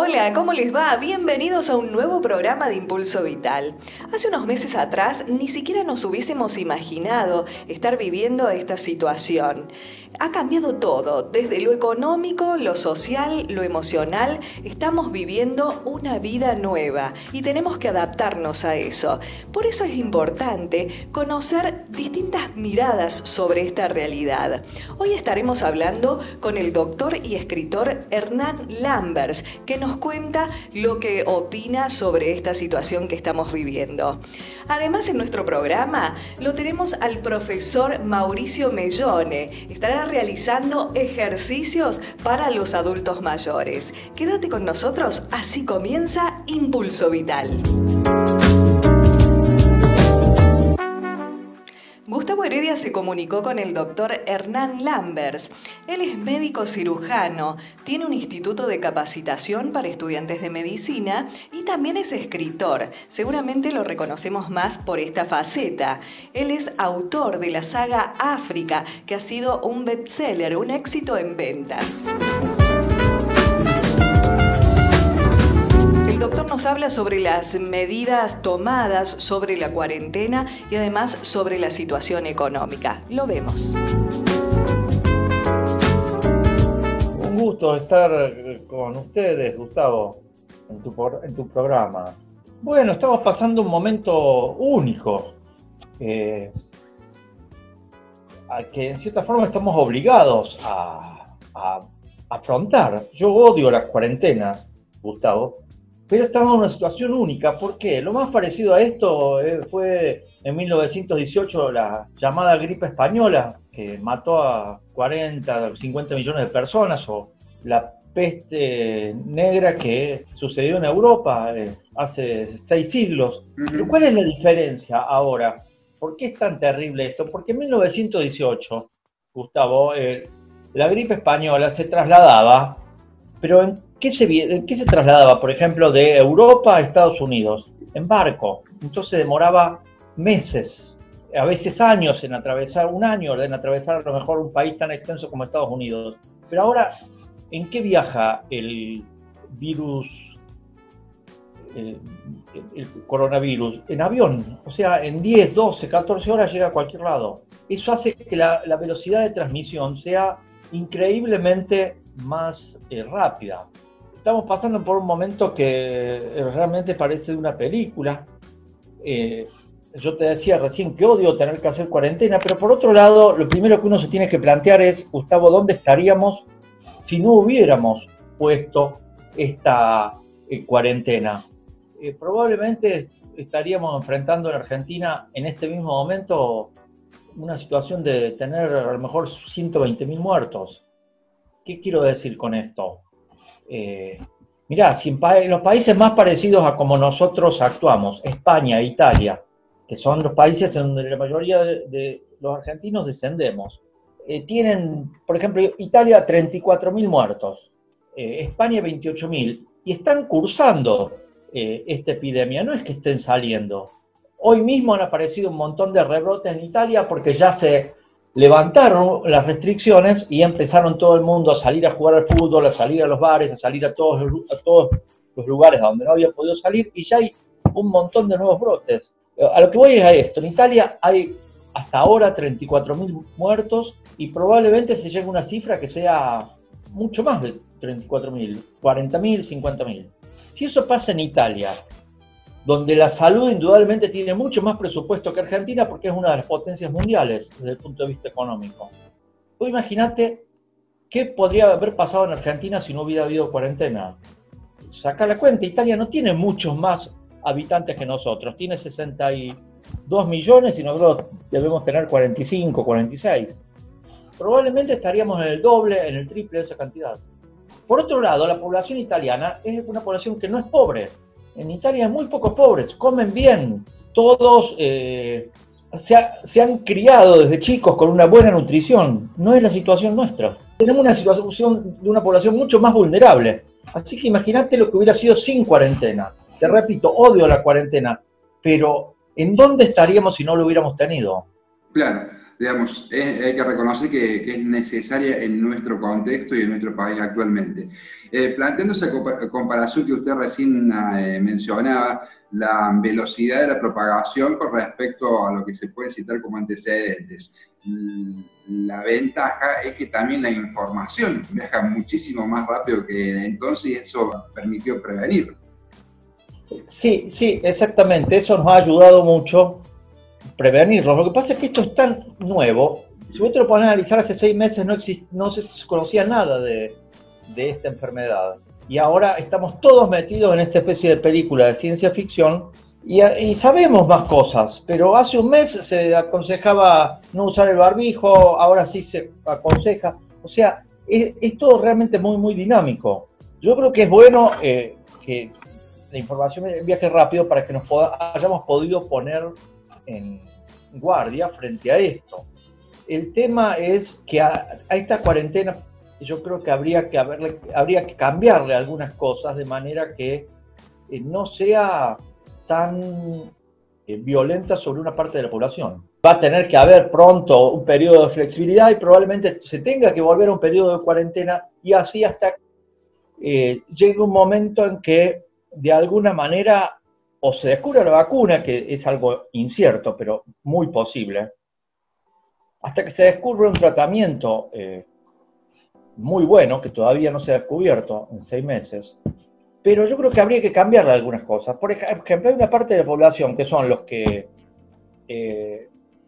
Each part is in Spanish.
Hola, ¿cómo les va? Bienvenidos a un nuevo programa de Impulso Vital. Hace unos meses atrás ni siquiera nos hubiésemos imaginado estar viviendo esta situación. Ha cambiado todo, desde lo económico, lo social, lo emocional. Estamos viviendo una vida nueva y tenemos que adaptarnos a eso. Por eso es importante conocer distintas miradas sobre esta realidad. Hoy estaremos hablando con el doctor y escritor Hernán Lambers, que nos cuenta lo que opina sobre esta situación que estamos viviendo. Además, en nuestro programa lo tenemos al profesor Mauricio Mellone. Estará realizando ejercicios para los adultos mayores. Quédate con nosotros, así comienza Impulso Vital. Gustavo Heredia se comunicó con el doctor Hernán Lambers. Él es médico cirujano, tiene un instituto de capacitación para estudiantes de medicina y también es escritor. Seguramente lo reconocemos más por esta faceta. Él es autor de la saga África, que ha sido un bestseller, un éxito en ventas. El doctor nos habla sobre las medidas tomadas, sobre la cuarentena y además sobre la situación económica. Lo vemos. Un gusto estar con ustedes, Gustavo, en tu programa. Bueno, estamos pasando un momento único, que en cierta forma estamos obligados a afrontar. Yo odio las cuarentenas, Gustavo. Pero estamos en una situación única. ¿Por qué? Lo más parecido a esto fue en 1918 la llamada gripe española, que mató a 40, 50 millones de personas, o la peste negra que sucedió en Europa hace 6 siglos. Pero ¿cuál es la diferencia ahora? ¿Por qué es tan terrible esto? Porque en 1918, Gustavo, la gripe española se trasladaba, pero ¿en qué se trasladaba? Por ejemplo, de Europa a Estados Unidos, en barco. Entonces demoraba meses, a veces años en atravesar, un año en atravesar a lo mejor un país tan extenso como Estados Unidos. Pero ahora, ¿en qué viaja el virus, el coronavirus? En avión. O sea, en 10, 12, 14 horas llega a cualquier lado. Eso hace que la velocidad de transmisión sea increíblemente más rápida. Estamos pasando por un momento que realmente parece una película. Yo te decía recién que odio tener que hacer cuarentena, pero por otro lado, lo primero que uno se tiene que plantear es, Gustavo, ¿dónde estaríamos si no hubiéramos puesto esta cuarentena? Probablemente estaríamos enfrentando en Argentina en este mismo momento una situación de tener a lo mejor 120.000 muertos. ¿Qué quiero decir con esto? Mirá, si en los países más parecidos a como nosotros actuamos, España e Italia, que son los países en donde la mayoría de los argentinos descendemos, tienen, por ejemplo, Italia 34.000 muertos, España 28.000, y están cursando esta epidemia, no es que estén saliendo. Hoy mismo han aparecido un montón de rebrotes en Italia porque ya se levantaron las restricciones y empezaron todo el mundo a salir a jugar al fútbol, a salir a los bares, a salir a todos los lugares a donde no había podido salir, y ya hay un montón de nuevos brotes. A lo que voy es a esto: en Italia hay hasta ahora 34.000 muertos y probablemente se llegue a una cifra que sea mucho más de 34.000, 40.000, 50.000. Si eso pasa en Italia, donde la salud indudablemente tiene mucho más presupuesto que Argentina porque es una de las potencias mundiales desde el punto de vista económico. Vos imaginate qué podría haber pasado en Argentina si no hubiera habido cuarentena. Sacá la cuenta, Italia no tiene muchos más habitantes que nosotros, tiene 62 millones y nosotros debemos tener 45, 46. Probablemente estaríamos en el doble, en el triple de esa cantidad. Por otro lado, la población italiana es una población que no es pobre. En Italia hay muy pocos pobres, comen bien, todos se han criado desde chicos con una buena nutrición. No es la situación nuestra. Tenemos una situación de una población mucho más vulnerable. Así que imagínate lo que hubiera sido sin cuarentena. Te repito, odio la cuarentena, pero ¿en dónde estaríamos si no lo hubiéramos tenido? Claro. digamos, hay que reconocer que es necesaria en nuestro contexto y en nuestro país actualmente. Planteando esa comparación que usted recién mencionaba, la velocidad de la propagación con respecto a lo que se puede citar como antecedentes. La ventaja es que también la información viaja muchísimo más rápido que entonces y eso permitió prevenir. Sí, sí, exactamente. Eso nos ha ayudado mucho prevenirlo. Lo que pasa es que esto es tan nuevo. Si vos te lo pones a analizar, hace 6 meses no se conocía nada de esta enfermedad. Y ahora estamos todos metidos en esta especie de película de ciencia ficción y sabemos más cosas. Pero hace un mes se aconsejaba no usar el barbijo, ahora sí se aconseja. O sea, es todo realmente muy, muy dinámico. Yo creo que es bueno que la información viaje rápido para que nos hayamos podido poner en guardia frente a esto. El tema es que a esta cuarentena yo creo que habría que cambiarle algunas cosas de manera que no sea tan violenta sobre una parte de la población. Va a tener que haber pronto un periodo de flexibilidad y probablemente se tenga que volver a un periodo de cuarentena y así hasta llegue un momento en que de alguna manera o se descubra la vacuna, que es algo incierto, pero muy posible, hasta que se descubra un tratamiento muy bueno, que todavía no se ha descubierto en 6 meses, pero yo creo que habría que cambiarle algunas cosas. Por ejemplo, hay una parte de la población que son los que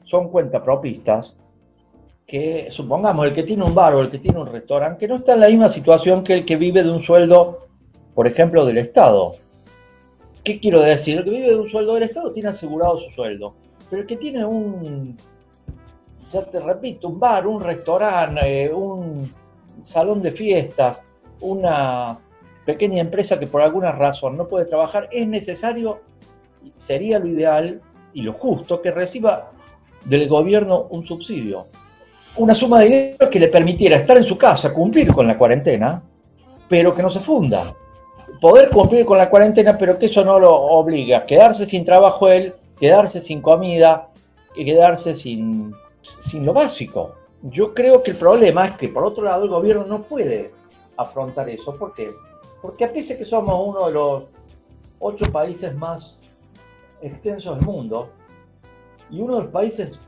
son cuentapropistas, que supongamos el que tiene un bar o el que tiene un restaurante, que no está en la misma situación que el que vive de un sueldo, por ejemplo, del Estado. ¿Qué quiero decir? El que vive de un sueldo del Estado tiene asegurado su sueldo, pero el que tiene ya te repito, un bar, un restaurante, un salón de fiestas, una pequeña empresa que por alguna razón no puede trabajar, es necesario, sería lo ideal y lo justo, que reciba del gobierno un subsidio. Una suma de dinero que le permitiera estar en su casa, cumplir con la cuarentena, pero que no se funda. Poder cumplir con la cuarentena, pero que eso no lo obliga a quedarse sin trabajo él, quedarse sin comida, quedarse sin lo básico. Yo creo que el problema es que, por otro lado, el gobierno no puede afrontar eso. ¿Por qué? Porque a pesar de que somos uno de los 8 países más extensos del mundo y uno de los países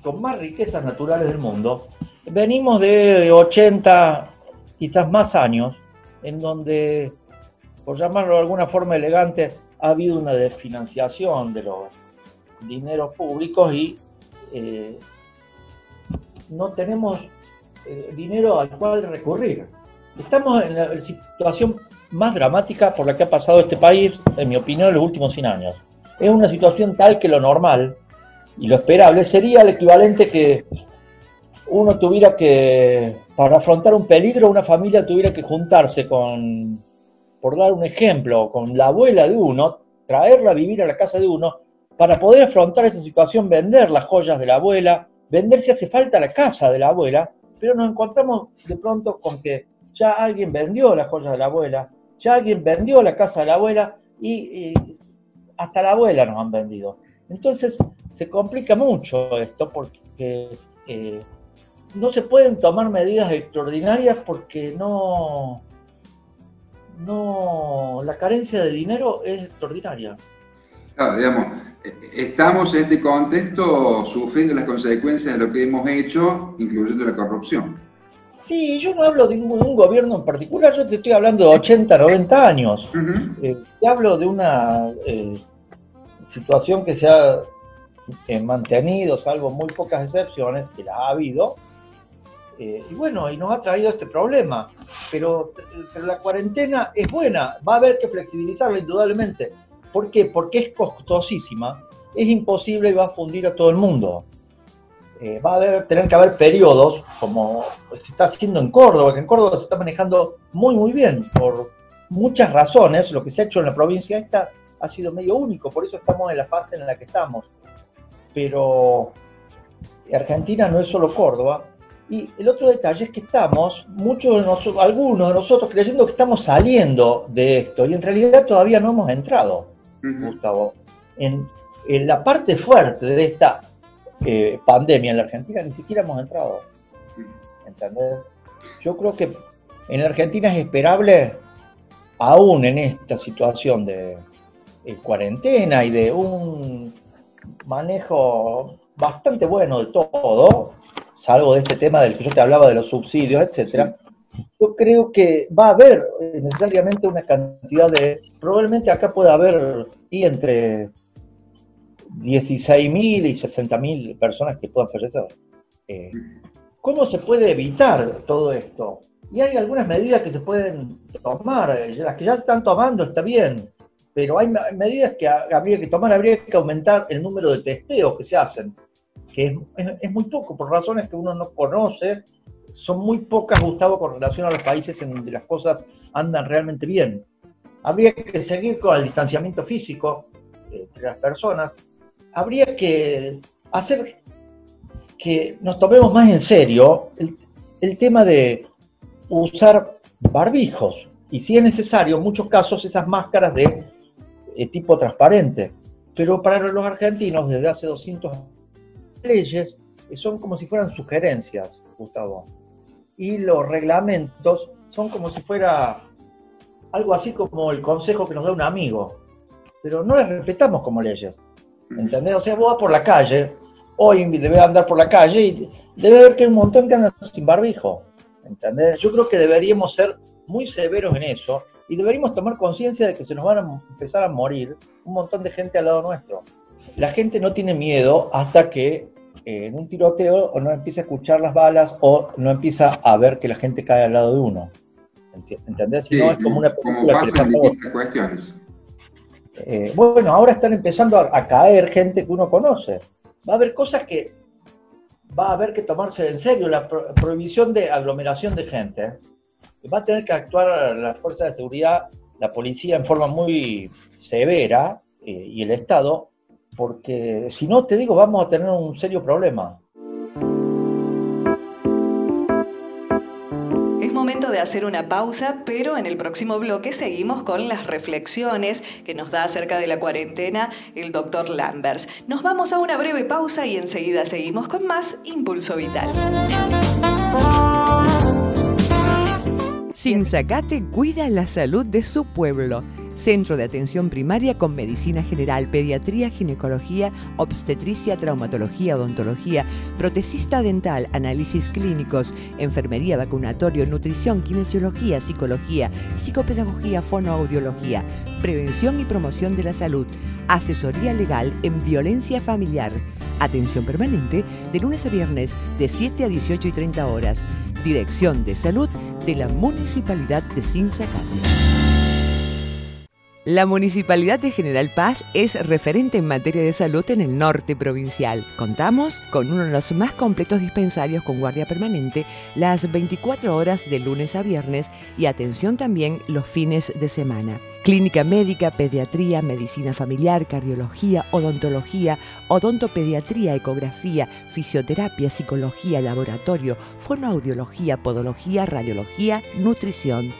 con más riquezas naturales del mundo, venimos de 80, quizás más años, en donde, por llamarlo de alguna forma elegante, ha habido una desfinanciación de los dineros públicos y no tenemos dinero al cual recurrir. Estamos en la situación más dramática por la que ha pasado este país, en mi opinión, en los últimos 100 años. Es una situación tal que lo normal y lo esperable sería el equivalente que uno tuviera que, para afrontar un peligro, una familia tuviera que juntarse con, por dar un ejemplo, con la abuela de uno, traerla a vivir a la casa de uno, para poder afrontar esa situación, vender las joyas de la abuela, vender si hace falta la casa de la abuela, pero nos encontramos de pronto con que ya alguien vendió las joyas de la abuela, ya alguien vendió la casa de la abuela y hasta la abuela nos han vendido. Entonces se complica mucho esto porque no se pueden tomar medidas extraordinarias porque la carencia de dinero es extraordinaria. Claro, digamos, estamos en este contexto sufriendo las consecuencias de lo que hemos hecho, incluyendo la corrupción. Sí, yo no hablo de un gobierno en particular, yo te estoy hablando de 80, 90 años. Te hablo de una situación que se ha mantenido, salvo muy pocas excepciones, que las ha habido, y bueno, y nos ha traído este problema. Pero la cuarentena es buena, va a haber que flexibilizarla indudablemente. ¿Por qué? Porque es costosísima, es imposible y va a fundir a todo el mundo. Va a tener que haber periodos, como se está haciendo en Córdoba, que en Córdoba se está manejando muy, muy bien, por muchas razones. Lo que se ha hecho en la provincia esta ha sido medio único, por eso estamos en la fase en la que estamos. Pero Argentina no es solo Córdoba. Y el otro detalle es que estamos, algunos de nosotros, creyendo que estamos saliendo de esto, y en realidad todavía no hemos entrado, Gustavo, en la parte fuerte de esta pandemia en la Argentina, ni siquiera hemos entrado. ¿Entendés? Yo creo que en la Argentina es esperable, aún en esta situación de cuarentena y de un manejo bastante bueno de todo, salvo de este tema del que yo te hablaba de los subsidios, etcétera. Yo creo que va a haber necesariamente una cantidad probablemente acá puede haber y entre 16.000 y 60.000 personas que puedan fallecer. ¿Cómo se puede evitar todo esto? Y hay algunas medidas que se pueden tomar, las que ya se están tomando está bien, pero hay medidas que habría que tomar, habría que aumentar el número de testeos que se hacen, que es muy poco, por razones que uno no conoce, son muy pocas, Gustavo, con relación a los países en donde las cosas andan realmente bien. Habría que seguir con el distanciamiento físico entre las personas, habría que hacer que nos tomemos más en serio el tema de usar barbijos, y si es necesario, en muchos casos, esas máscaras de tipo transparente. Pero para los argentinos, desde hace 200 años, leyes son como si fueran sugerencias, Gustavo. Y los reglamentos son como si fuera algo así como el consejo que nos da un amigo. Pero no las respetamos como leyes. ¿Entendés? O sea, vos vas por la calle, hoy debe andar por la calle y debe haber que hay un montón que andan sin barbijo. ¿Entendés? Yo creo que deberíamos ser muy severos en eso y deberíamos tomar conciencia de que se nos van a empezar a morir un montón de gente al lado nuestro. La gente no tiene miedo hasta que en un tiroteo o no empieza a escuchar las balas o no empieza a ver que la gente cae al lado de uno. ¿Entendés? Si no, es como una película que le pasa a distintas cuestiones. Bueno, ahora están empezando a caer gente que uno conoce. Va a haber cosas que va a haber que tomarse en serio. La prohibición de aglomeración de gente. Va a tener que actuar la fuerza de seguridad, la policía en forma muy severa y el Estado, porque si no, te digo, vamos a tener un serio problema. Es momento de hacer una pausa, pero en el próximo bloque seguimos con las reflexiones que nos da acerca de la cuarentena el doctor Lamberts. Nos vamos a una breve pausa y enseguida seguimos con más Impulso Vital. Sinzacate cuida la salud de su pueblo. Centro de atención primaria con medicina general, pediatría, ginecología, obstetricia, traumatología, odontología, protesista dental, análisis clínicos, enfermería, vacunatorio, nutrición, kinesiología, psicología, psicopedagogía, fonoaudiología, prevención y promoción de la salud, asesoría legal en violencia familiar, atención permanente de lunes a viernes de 7 a 18:30 horas. Dirección de Salud de la Municipalidad de Sinzacate. La Municipalidad de General Paz es referente en materia de salud en el norte provincial. Contamos con uno de los más completos dispensarios con guardia permanente las 24 horas de lunes a viernes y atención también los fines de semana. Clínica médica, pediatría, medicina familiar, cardiología, odontología, odontopediatría, ecografía, fisioterapia, psicología, laboratorio, fonoaudiología, podología, radiología, nutrición.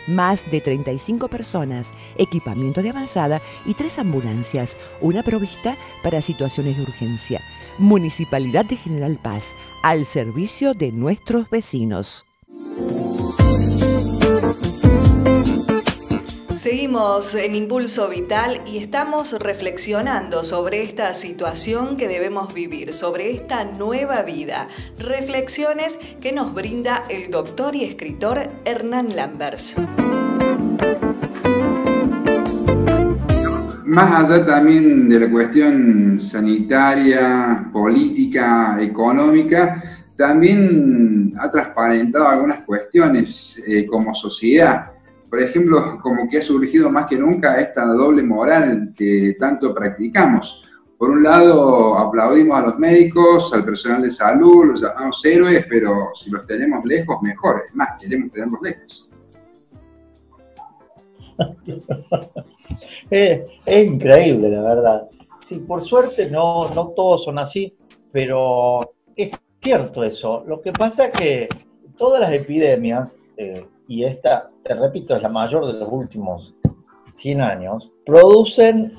Más de 35 personas, equipamiento de avanzada y 3 ambulancias, una provista para situaciones de urgencia. Municipalidad de General Paz, al servicio de nuestros vecinos. Seguimos en Impulso Vital y estamos reflexionando sobre esta situación que debemos vivir, sobre esta nueva vida. Reflexiones que nos brinda el doctor y escritor Hernán Lamberts. Más allá también de la cuestión sanitaria, política, económica, también ha transparentado algunas cuestiones como sociedad. Por ejemplo, como que ha surgido más que nunca esta doble moral que tanto practicamos. Por un lado, aplaudimos a los médicos, al personal de salud, los llamamos héroes, pero si los tenemos lejos, mejor. Es más, queremos tenerlos lejos. Es increíble, la verdad. Sí, por suerte no todos son así, pero es cierto eso. Lo que pasa es que todas las epidemias, y esta, te repito, es la mayor de los últimos 100 años, producen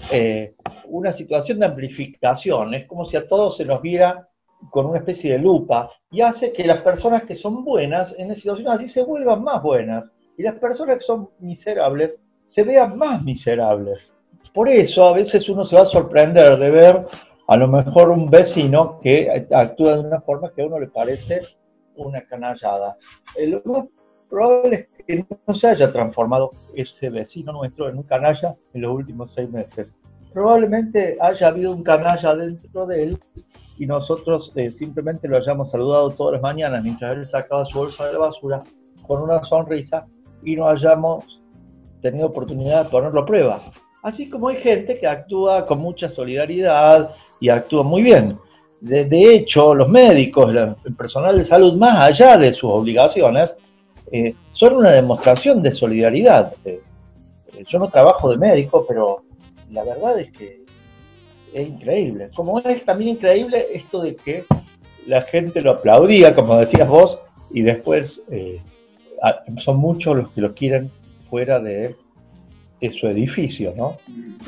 una situación de amplificación, es como si a todos se nos viera con una especie de lupa, y hace que las personas que son buenas en situaciones así se vuelvan más buenas, y las personas que son miserables se vean más miserables. Por eso a veces uno se va a sorprender de ver a lo mejor un vecino que actúa de una forma que a uno le parece una canallada. Lo más probable es que no se haya transformado ese vecino nuestro en un canalla en los últimos 6 meses. Probablemente haya habido un canalla dentro de él y nosotros simplemente lo hayamos saludado todas las mañanas mientras él sacaba su bolsa de la basura con una sonrisa y no hayamos tenido oportunidad de ponerlo a prueba. Así como hay gente que actúa con mucha solidaridad y actúa muy bien. De hecho, los médicos, el personal de salud, más allá de sus obligaciones, son una demostración de solidaridad. Yo no trabajo de médico, pero la verdad es que es increíble. Como es también increíble esto de que la gente lo aplaudía, como decías vos, y después son muchos los que lo quieren fuera de su edificio, ¿no?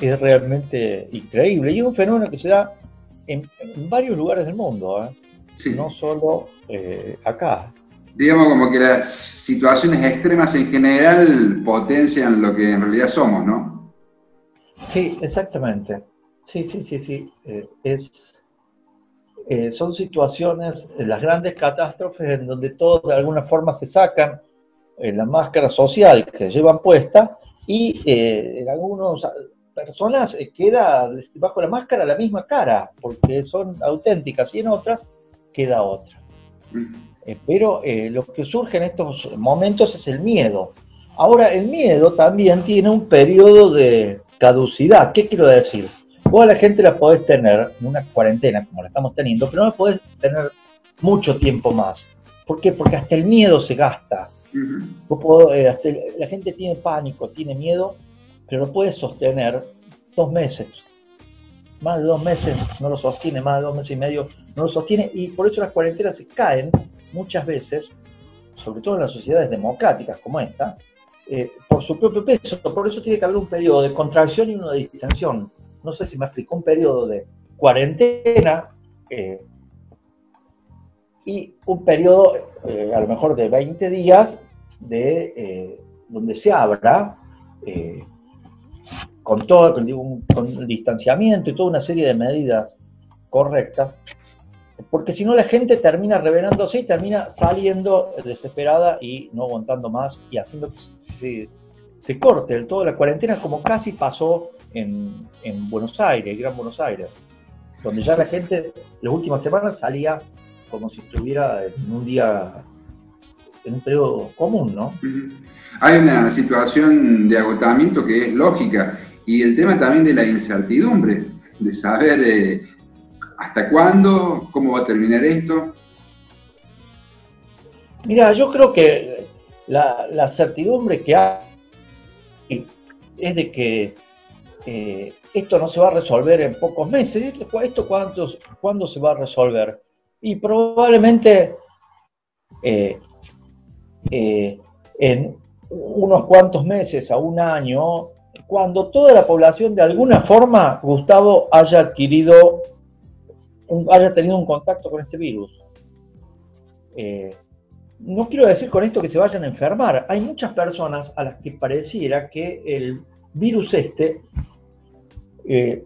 Es realmente increíble. Y es un fenómeno que se da en varios lugares del mundo, ¿eh? Sí. No solo acá. Digamos como que las situaciones extremas en general potencian lo que en realidad somos, ¿no? Sí, exactamente. Sí. Son situaciones, las grandes catástrofes en donde todos de alguna forma se sacan la máscara social que llevan puesta y en algunas personas queda bajo la máscara la misma cara, porque son auténticas, y en otras queda otra. Pero lo que surge en estos momentos es el miedo. Ahora, el miedo también tiene un periodo de caducidad. ¿Qué quiero decir? Vos a la gente la podés tener en una cuarentena, como la estamos teniendo, pero no la podés tener mucho tiempo más. ¿Por qué? Porque hasta el miedo se gasta. La gente tiene pánico, tiene miedo, pero no puede sostener 2 meses. Más de 2 meses no lo sostiene, más de 2 meses y medio no lo sostiene, y por eso las cuarentenas se caen muchas veces, sobre todo en las sociedades democráticas como esta, por su propio peso. Por eso tiene que haber un periodo de contracción y uno de distensión. No sé si me explico, un periodo de cuarentena y un periodo a lo mejor de 20 días donde se abra con el distanciamiento y toda una serie de medidas correctas, porque si no la gente termina rebelándose y termina saliendo desesperada y no aguantando más y haciendo que se corte del todo la cuarentena, como casi pasó en Buenos Aires, Gran Buenos Aires, donde ya la gente las últimas semanas salía como si estuviera en un día, en un periodo común, ¿no? Hay una situación de agotamiento que es lógica, y el tema también de la incertidumbre, de saber hasta cuándo, cómo va a terminar esto. Mira, yo creo que la certidumbre que hay es de que esto no se va a resolver en pocos meses. ¿Esto cuándo se va a resolver? Y probablemente en unos cuantos meses a un año, cuando toda la población de alguna forma, Gustavo, haya tenido un contacto con este virus. No quiero decir con esto que se vayan a enfermar. Hay muchas personas a las que pareciera que el virus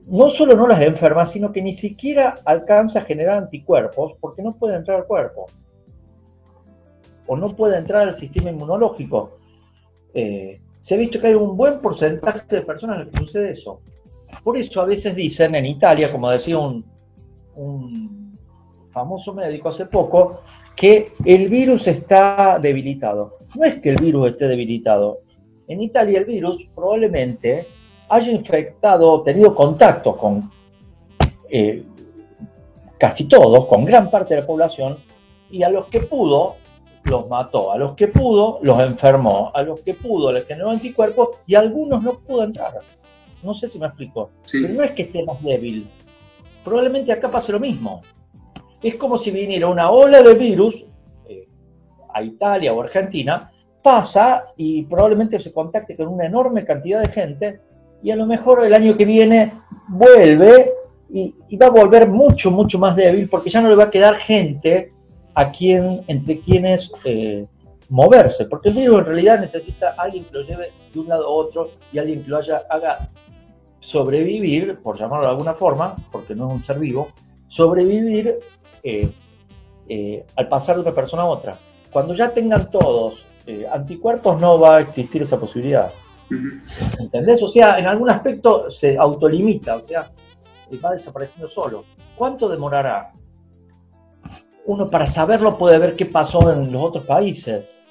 no solo no las enferma, sino que ni siquiera alcanza a generar anticuerpos porque no puede entrar al cuerpo. O no puede entrar al sistema inmunológico. Se ha visto que hay un buen porcentaje de personas a las que sucede eso. Por eso a veces dicen en Italia, como decía un famoso médico hace poco, que el virus está debilitado. No es que el virus esté debilitado. En Italia el virus probablemente haya infectado, tenido contacto con casi todos, con gran parte de la población, y a los que pudo los mató, a los que pudo los enfermó, a los que pudo les generó anticuerpos, y a algunos no pudo entrar. No sé si me explico. Sí. Pero no es que esté más débil. Probablemente acá pase lo mismo. Es como si viniera una ola de virus a Italia o Argentina, pasa y probablemente se contacte con una enorme cantidad de gente y a lo mejor el año que viene vuelve y va a volver mucho, mucho más débil, porque ya no le va a quedar gente entre quienes moverse, porque el virus en realidad necesita a alguien que lo lleve de un lado a otro y alguien que lo haga sobrevivir, por llamarlo de alguna forma, porque no es un ser vivo, sobrevivir al pasar de una persona a otra. Cuando ya tengan todos anticuerpos, no va a existir esa posibilidad. ¿Entendés? O sea, en algún aspecto se autolimita, o sea, va desapareciendo solo. ¿Cuánto demorará? Uno para saberlo puede ver qué pasó en los otros países.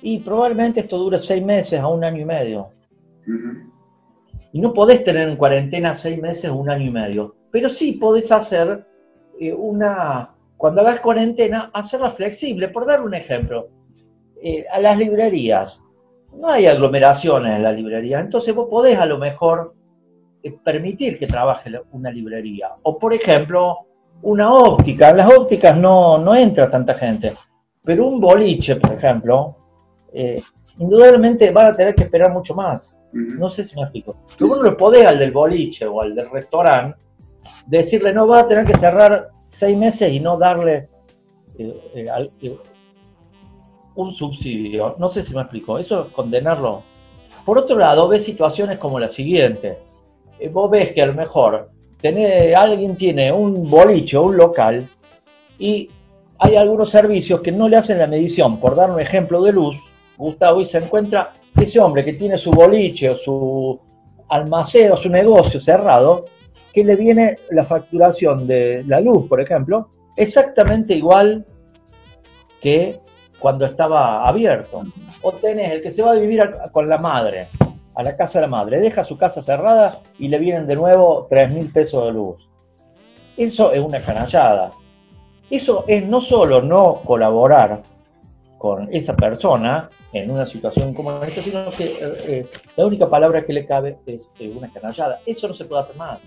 Y probablemente esto dure 6 meses a 1 año y medio. Y no podés tener en cuarentena 6 meses o 1 año y medio. Pero sí podés hacer cuando hagas cuarentena, hacerla flexible. Por dar un ejemplo, a las librerías. No hay aglomeraciones en la librería, entonces vos podés a lo mejor permitir que trabaje una librería. O por ejemplo, una óptica. En las ópticas no entra tanta gente, pero un boliche, por ejemplo, indudablemente van a tener que esperar mucho más. No sé si me explico. Vos no lo podés al del boliche o al del restaurante decirle, no, vas a tener que cerrar 6 meses y no darle un subsidio. No sé si me explico. Eso es condenarlo. Por otro lado, ves situaciones como la siguiente. Vos ves que a lo mejor alguien tiene un boliche o un local y hay algunos servicios que no le hacen la medición. Por dar un ejemplo de luz, Gustavo, y se encuentra ese hombre que tiene su boliche o su almacén o su negocio cerrado, que le viene la facturación de la luz, por ejemplo, exactamente igual que cuando estaba abierto. O tenés el que se va a vivir con la madre, a la casa de la madre, deja su casa cerrada y le vienen de nuevo 3.000 pesos de luz. Eso es una canallada. Eso es no solo no colaborar con esa persona en una situación como esta, sino que la única palabra que le cabe es una canallada. Eso no se puede hacer más.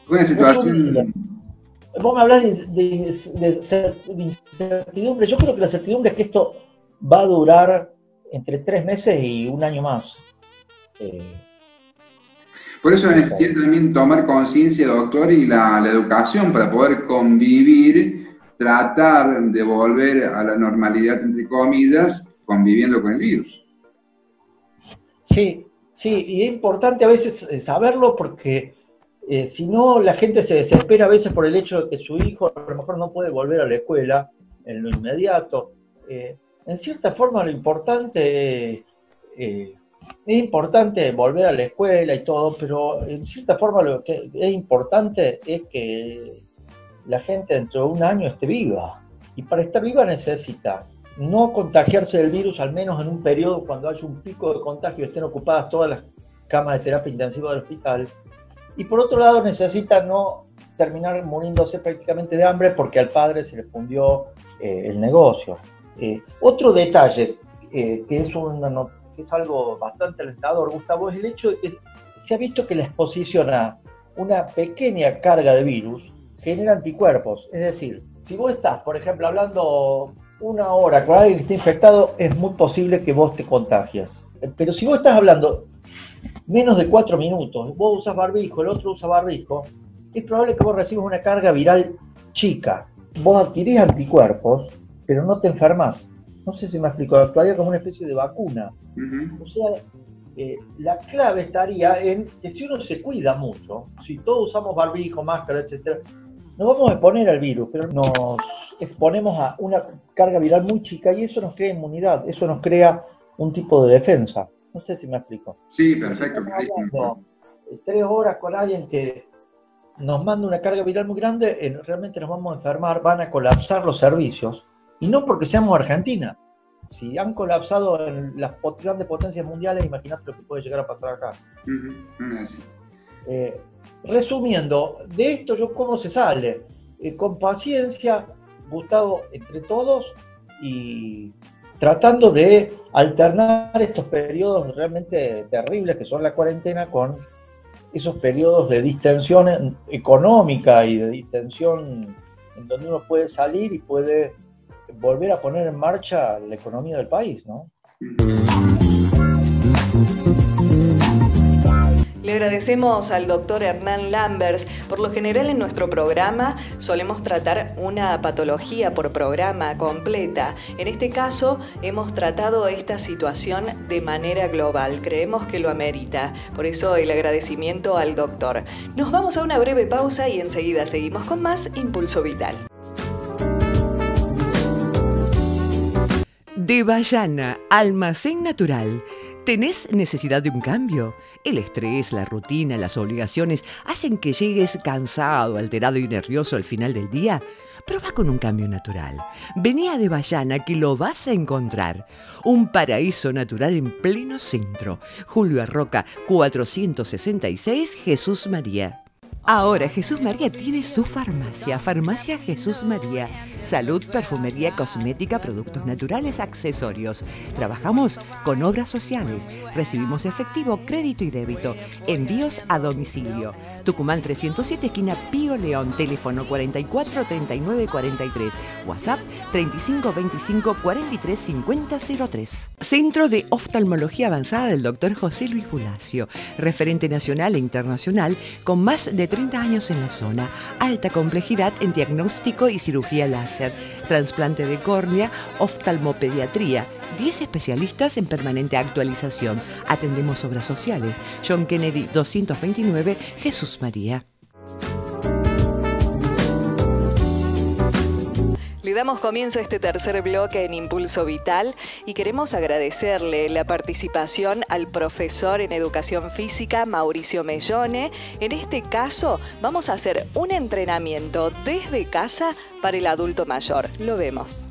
Una situación... Vos me hablás de incertidumbre. Yo creo que la certidumbre es que esto va a durar entre 3 meses y 1 año más. Por eso necesita también tomar conciencia, doctor, y la educación para poder convivir, tratar de volver a la normalidad, entre comillas, conviviendo con el virus. Sí, y es importante a veces saberlo porque si no, la gente se desespera a veces por el hecho de que su hijo a lo mejor no puede volver a la escuela en lo inmediato. En cierta forma, lo importante es importante volver a la escuela y todo, pero en cierta forma lo que es importante es que la gente dentro de 1 año esté viva. Y para estar viva necesita no contagiarse del virus, al menos en un periodo cuando haya un pico de contagio, estén ocupadas todas las camas de terapia intensiva del hospital. Y por otro lado necesita no terminar muriéndose prácticamente de hambre porque al padre se le fundió el negocio. Otro detalle que es algo bastante alentador, Gustavo, es el hecho de que se ha visto que la exposición a una pequeña carga de virus genera anticuerpos. Es decir, si vos estás, por ejemplo, hablando 1 hora con alguien que está infectado, es muy posible que vos te contagies. Pero si vos estás hablando menos de 4 minutos, vos usas barbijo, el otro usa barbijo, es probable que vos recibas una carga viral chica. Vos adquirís anticuerpos, pero no te enfermas. No sé si me explico, actuaría como una especie de vacuna. O sea, la clave estaría en que si uno se cuida mucho, si todos usamos barbijo, máscara, etc., nos vamos a exponer al virus, pero nos exponemos a una carga viral muy chica y eso nos crea inmunidad, eso nos crea un tipo de defensa. No sé si me explico. Sí, perfecto. Si estamos hablando 3 horas con alguien que nos manda una carga viral muy grande, realmente nos vamos a enfermar, van a colapsar los servicios. Y no porque seamos Argentina. Si han colapsado en las grandes potencias mundiales, imagínate lo que puede llegar a pasar acá. Resumiendo, de esto ¿cómo se sale? Con paciencia, Gustavo, entre todos, y tratando de alternar estos periodos realmente terribles que son la cuarentena con esos periodos de distensión económica y de distensión en donde uno puede salir y puede volver a poner en marcha la economía del país, ¿no? Le agradecemos al doctor Hernán Lambers. Por lo general en nuestro programa solemos tratar una patología por programa completa. En este caso hemos tratado esta situación de manera global. Creemos que lo amerita. Por eso el agradecimiento al doctor. Nos vamos a una breve pausa y enseguida seguimos con más Impulso Vital. De Vallana, almacén natural. ¿Tenés necesidad de un cambio? El estrés, la rutina, las obligaciones hacen que llegues cansado, alterado y nervioso al final del día. Probá con un cambio natural. Vení a De Vallana que lo vas a encontrar. Un paraíso natural en pleno centro. Julio Arroca, 466, Jesús María. Ahora Jesús María tiene su farmacia, Farmacia Jesús María. Salud, perfumería, cosmética, productos naturales, accesorios. Trabajamos con obras sociales. Recibimos efectivo, crédito y débito. Envíos a domicilio. Tucumán 307, esquina Pío León. Teléfono 44 39 43. WhatsApp 35 25 43 50 03. Centro de Oftalmología Avanzada del Dr. José Luis Bulacio. Referente nacional e internacional con más de 30 años en la zona, alta complejidad en diagnóstico y cirugía láser, trasplante de córnea, oftalmopediatría, 10 especialistas en permanente actualización. Atendemos obras sociales. John Kennedy 229, Jesús María. Le damos comienzo a este tercer bloque en Impulso Vital y queremos agradecerle la participación al profesor en Educación Física, Mauricio Mellone. En este caso, vamos a hacer un entrenamiento desde casa para el adulto mayor. Lo vemos.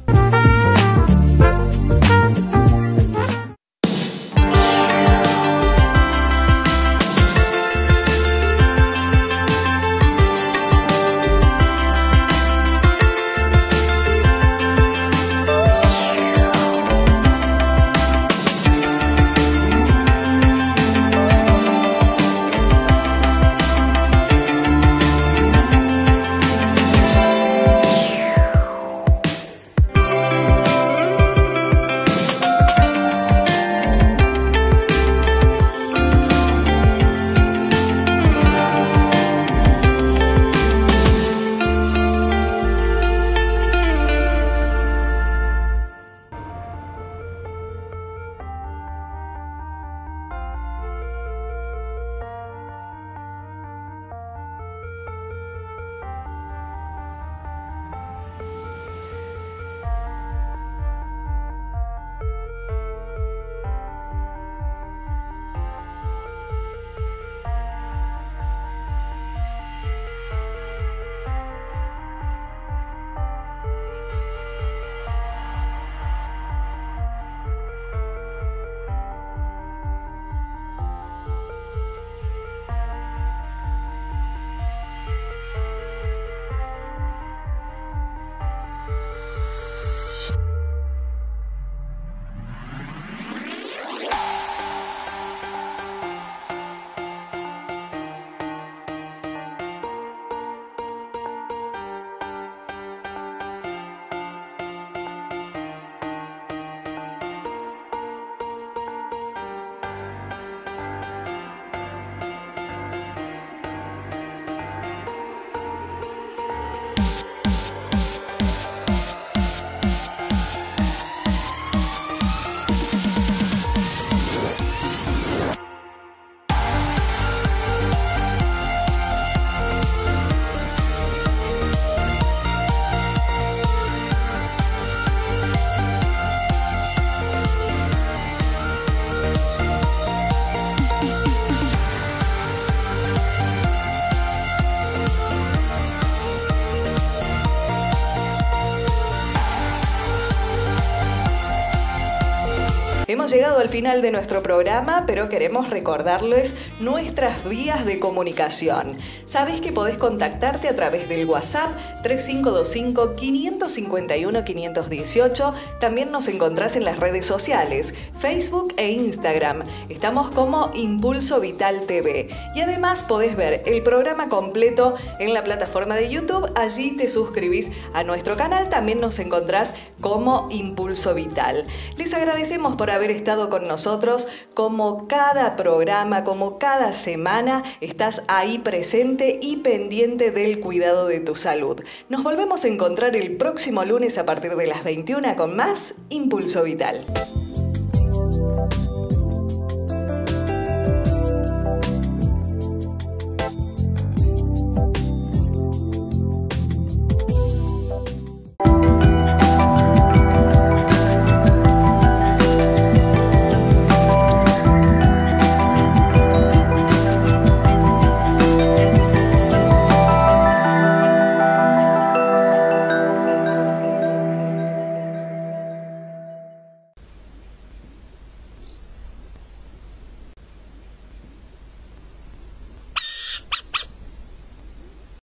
Hemos llegado al final de nuestro programa, pero queremos recordarles nuestras vías de comunicación. Sabés que podés contactarte a través del WhatsApp 3525-551-518. También nos encontrás en las redes sociales, Facebook e Instagram. Estamos como Impulso Vital TV. Y además podés ver el programa completo en la plataforma de YouTube. Allí te suscribís a nuestro canal. También nos encontrás como Impulso Vital. Les agradecemos por haber haber estado con nosotros. Como cada programa, como cada semana, estás ahí presente y pendiente del cuidado de tu salud. Nos volvemos a encontrar el próximo lunes a partir de las 21 con más Impulso Vital.